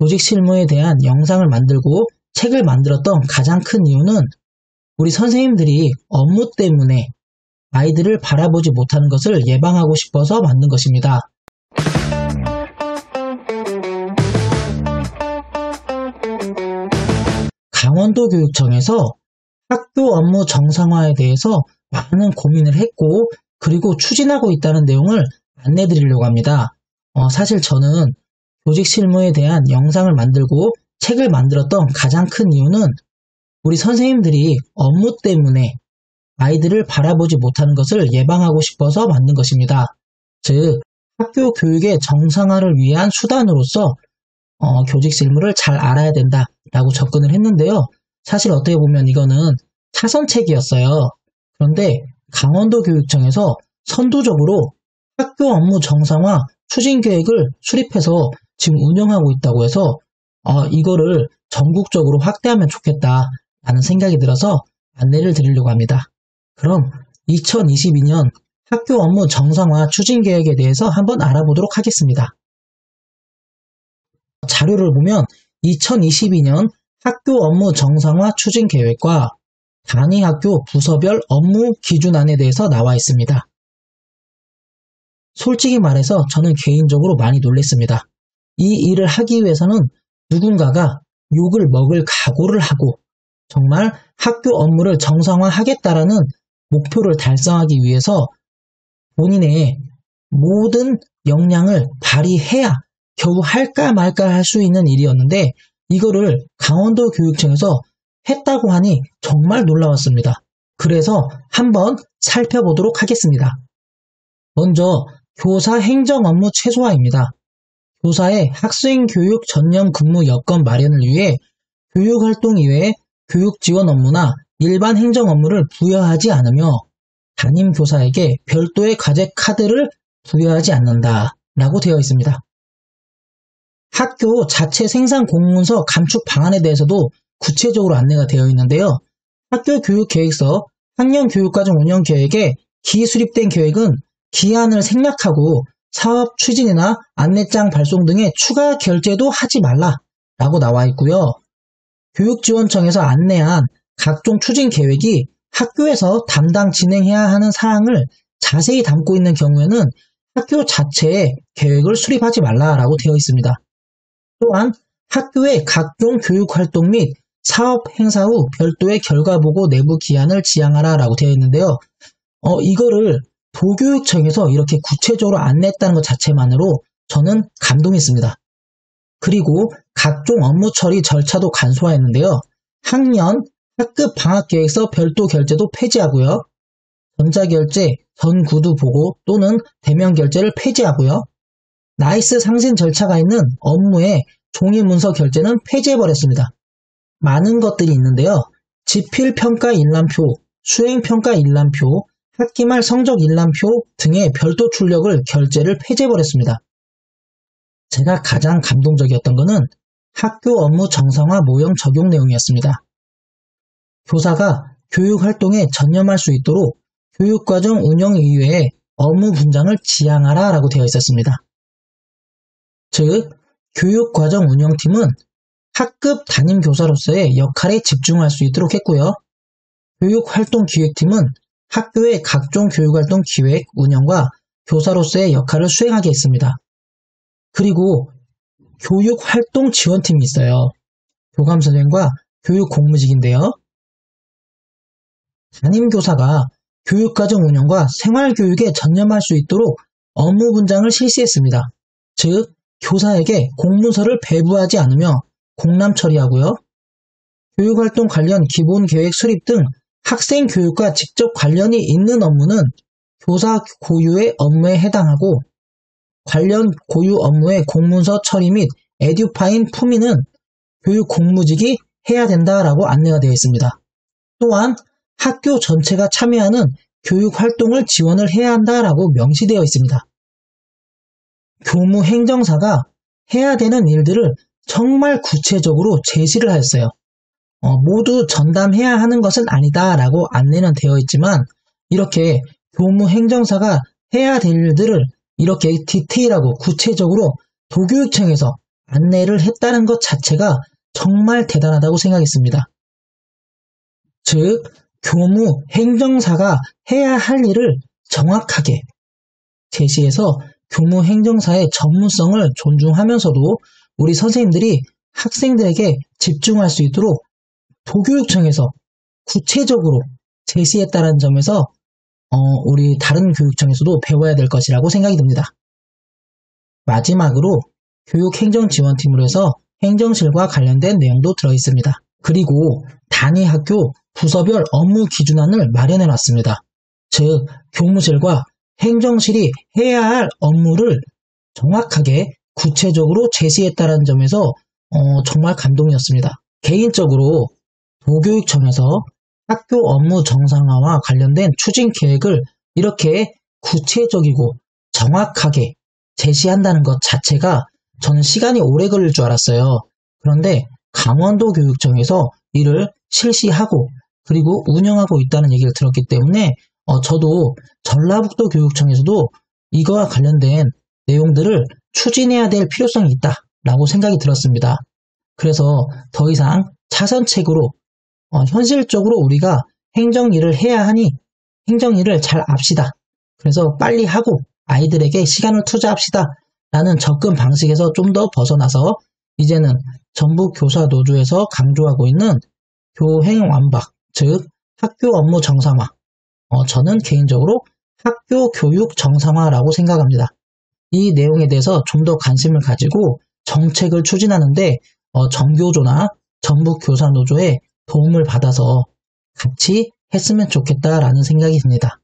조직 실무에 대한 영상을 만들고 책을 만들었던 가장 큰 이유는 우리 선생님들이 업무 때문에 아이들을 바라보지 못하는 것을 예방하고 싶어서 만든 것입니다. 강원도교육청에서 학교 업무 정상화에 대해서 많은 고민을 했고 그리고 추진하고 있다는 내용을 안내드리려고 합니다. 사실 저는 조직 실무에 대한 영상을 만들고 책을 만들었던 가장 큰 이유는 우리 선생님들이 업무 때문에 아이들을 바라보지 못하는 것을 예방하고 싶어서 만든 것입니다. 즉, 학교 교육의 정상화를 위한 수단으로서 조직 실무를 잘 알아야 된다라고 접근을 했는데요. 사실 어떻게 보면 이거는 차선책이었어요. 그런데 강원도교육청에서 선두적으로 학교 업무 정상화 추진 계획을 수립해서 지금 운영하고 있다고 해서 이거를 전국적으로 확대하면 좋겠다라는 생각이 들어서 안내를 드리려고 합니다. 그럼 2022년 학교 업무 정상화 추진 계획에 대해서 한번 알아보도록 하겠습니다. 자료를 보면 2022년 학교 업무 정상화 추진 계획과 단위 학교 부서별 업무 기준안에 대해서 나와 있습니다. 솔직히 말해서 저는 개인적으로 많이 놀랐습니다. 이 일을 하기 위해서는 누군가가 욕을 먹을 각오를 하고 정말 학교 업무를 정상화하겠다라는 목표를 달성하기 위해서 본인의 모든 역량을 발휘해야 겨우 할까 말까 할 수 있는 일이었는데 이거를 강원도 교육청에서 했다고 하니 정말 놀라웠습니다. 그래서 한번 살펴보도록 하겠습니다. 먼저 교사 행정 업무 최소화입니다. 교사의 학생 교육 전념 근무 여건 마련을 위해 교육활동 이외에 교육 지원 업무나 일반 행정 업무를 부여하지 않으며 담임 교사에게 별도의 과제 카드를 부여하지 않는다 라고 되어 있습니다. 학교 자체 생산 공문서 감축 방안에 대해서도 구체적으로 안내가 되어 있는데요. 학교 교육계획서, 학년 교육과정 운영 계획에 기수립된 계획은 기한을 생략하고 사업 추진이나 안내장 발송 등의 추가 결제도 하지 말라라고 나와 있고요. 교육지원청에서 안내한 각종 추진 계획이 학교에서 담당 진행해야 하는 사항을 자세히 담고 있는 경우에는 학교 자체에 계획을 수립하지 말라라고 되어 있습니다. 또한 학교의 각종 교육활동 및 사업 행사 후 별도의 결과보고 내부 기한을 지향하라라고 되어 있는데요. 이거를 도교육청에서 이렇게 구체적으로 안내했다는 것 자체만으로 저는 감동했습니다. 그리고 각종 업무 처리 절차도 간소화했는데요. 학년, 학급 방학계획서 별도 결제도 폐지하고요. 전자결제, 전구두 보고 또는 대면 결제를 폐지하고요. 나이스 상신 절차가 있는 업무의 종이문서 결제는 폐지해버렸습니다. 많은 것들이 있는데요. 지필평가 일람표, 수행평가 일람표, 학기말 성적 일람표 등의 별도 출력을 결제를 폐지해버렸습니다. 제가 가장 감동적이었던 것은 학교 업무 정상화 모형 적용 내용이었습니다. 교사가 교육활동에 전념할 수 있도록 교육과정 운영 이외에 업무 분장을 지향하라 라고 되어 있었습니다. 즉, 교육과정 운영팀은 학급 담임교사로서의 역할에 집중할 수 있도록 했고요. 교육활동기획팀은 학교의 각종 교육활동 기획, 운영과 교사로서의 역할을 수행하게 했습니다. 그리고 교육활동지원팀이 있어요. 교감선생과 교육공무직인데요. 담임교사가 교육과정 운영과 생활교육에 전념할 수 있도록 업무 분장을 실시했습니다. 즉, 교사에게 공문서를 배부하지 않으며 공람 처리하고요. 교육활동 관련 기본계획 수립 등 학생 교육과 직접 관련이 있는 업무는 교사 고유의 업무에 해당하고 관련 고유 업무의 공문서 처리 및 에듀파인 품위는 교육 공무직이 해야 된다라고 안내가 되어 있습니다. 또한 학교 전체가 참여하는 교육활동을 지원을 해야 한다라고 명시되어 있습니다. 교무 행정사가 해야 되는 일들을 정말 구체적으로 제시를 하였어요. 모두 전담해야 하는 것은 아니다라고 안내는 되어 있지만 이렇게 교무 행정사가 해야 될 일들을 이렇게 디테일하고 구체적으로 도교육청에서 안내를 했다는 것 자체가 정말 대단하다고 생각했습니다. 즉, 교무 행정사가 해야 할 일을 정확하게 제시해서 교무 행정사의 전문성을 존중하면서도 우리 선생님들이 학생들에게 집중할 수 있도록 도교육청에서 구체적으로 제시했다는 점에서 우리 다른 교육청에서도 배워야 될 것이라고 생각이 듭니다. 마지막으로 교육행정지원팀으로 해서 행정실과 관련된 내용도 들어있습니다. 그리고 단위 학교 부서별 업무 기준안을 마련해 놨습니다. 즉, 교무실과 행정실이 해야 할 업무를 정확하게 구체적으로 제시했다는 점에서 정말 감동이었습니다. 개인적으로 도교육청에서 학교 업무 정상화와 관련된 추진 계획을 이렇게 구체적이고 정확하게 제시한다는 것 자체가 저는 시간이 오래 걸릴 줄 알았어요. 그런데 강원도 교육청에서 이를 실시하고 그리고 운영하고 있다는 얘기를 들었기 때문에 저도 전라북도 교육청에서도 이거와 관련된 내용들을 추진해야 될 필요성이 있다라고 생각이 들었습니다. 그래서 더 이상 차선책으로 현실적으로 우리가 행정일을 해야 하니 행정일을 잘 압시다. 그래서 빨리 하고 아이들에게 시간을 투자합시다. 라는 접근 방식에서 좀 더 벗어나서 이제는 전북교사노조에서 강조하고 있는 교행완박, 즉 학교 업무 정상화. 저는 개인적으로 학교 교육 정상화라고 생각합니다. 이 내용에 대해서 좀 더 관심을 가지고 정책을 추진하는데 전교조나 전북교사노조의 도움을 받아서 같이 했으면 좋겠다라는 생각이 듭니다.